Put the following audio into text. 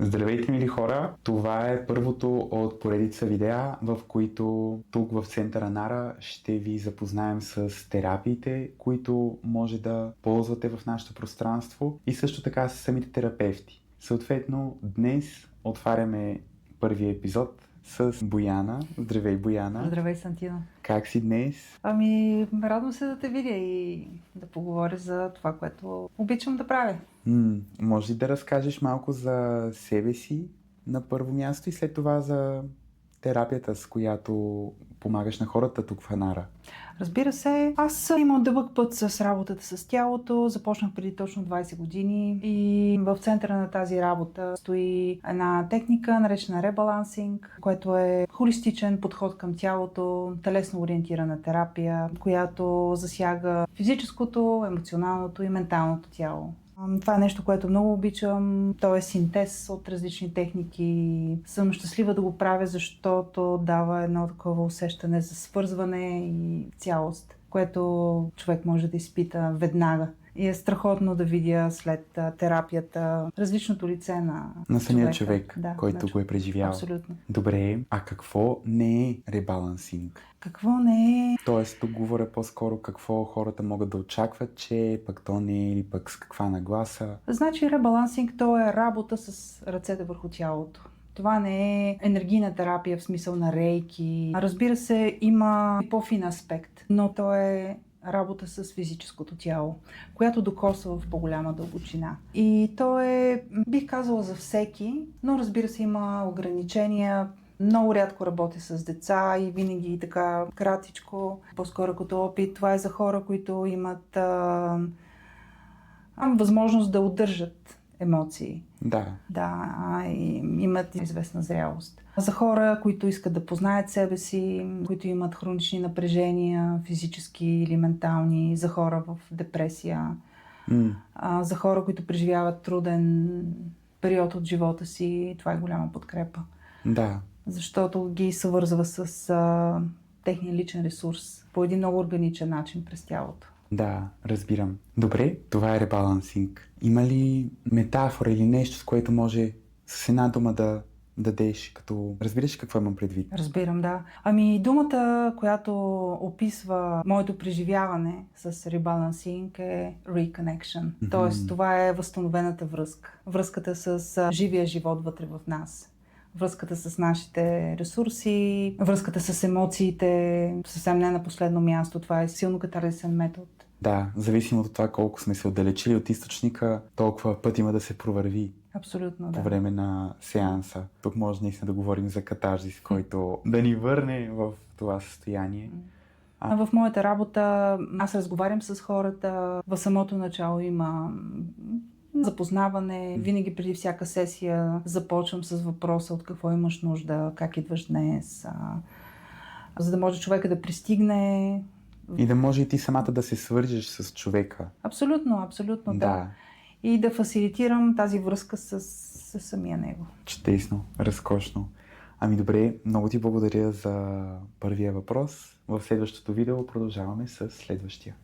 Здравейте, мили хора! Това е първото от поредица видеа, в които тук в центъра Нара ще ви запознаем с терапиите, които може да ползвате в нашето пространство и също така с самите терапевти. Съответно, днес отваряме първия епизод с Бояна. Здравей, Бояна! Здравей, Сантина! Как си днес? Радвам се да те видя и да поговоря за това, което обичам да правя. Може ли да разкажеш малко за себе си на първо място и след това за терапията, с която помагаш на хората тук в Нара? Разбира се, аз имам дълъг път с работата с тялото. Започнах преди точно 20 години и в центъра на тази работа стои една техника, наречена ребалансинг, което е холистичен подход към тялото, телесно ориентирана терапия, която засяга физическото, емоционалното и менталното тяло. Това е нещо, което много обичам. То е синтез от различни техники. Съм щастлива да го правя, защото дава едно такова усещане за свързване и цялост, което човек може да изпита веднага. И е страхотно да видя след терапията различното лице на самия човек, да, който го е преживял. Абсолютно. Добре, а какво не е ребалансинг? Какво не е? Тоест, тук говоря по-скоро какво хората могат да очакват, че пък то не е или пък с каква нагласа. Значи ребалансинг то е работа с ръцете върху тялото. Това не е енергийна терапия в смисъл на рейки. Разбира се, има и по-фин аспект, но то е работа с физическото тяло, която докосва в по-голяма дълбочина. И то е, бих казала, за всеки, но разбира се има ограничения. Много рядко работя с деца и винаги така кратичко, по-скоро като опит. Това е за хора, които имат възможност да удържат емоции. Да, и имат известна зрялост. За хора, които искат да познаят себе си, които имат хронични напрежения, физически или ментални, за хора в депресия, за хора, които преживяват труден период от живота си, това е голяма подкрепа. Да. Защото ги съвързва с техния личен ресурс по един много органичен начин през тялото. Да, разбирам. Добре, това е ребалансинг. Има ли метафора или нещо, с което може с една дума да дадеш, като разбираш какво имам предвид? Разбирам, да. Думата, която описва моето преживяване с ребалансинг е reconnection. Тоест, това е възстановената връзка. Връзката с живия живот вътре в нас. Връзката с нашите ресурси, връзката с емоциите, съвсем не на последно място. Това е силно катарзисен метод. Да, зависимо от това колко сме се отдалечили от източника, толкова път има да се провърви. Абсолютно, да. По време на сеанса. Тук може наистина да говорим за катарзис, който да ни върне в това състояние. В моята работа аз разговарям с хората. В самото начало има запознаване. Винаги преди всяка сесия започвам с въпроса от какво имаш нужда, как идваш днес, за да може човека да пристигне. И да може и ти самата да се свържеш с човека. Абсолютно, да. И да фасилитирам тази връзка с самия него. Чудесно, разкошно. Добре, много ти благодаря за първия въпрос. В следващото видео продължаваме с следващия.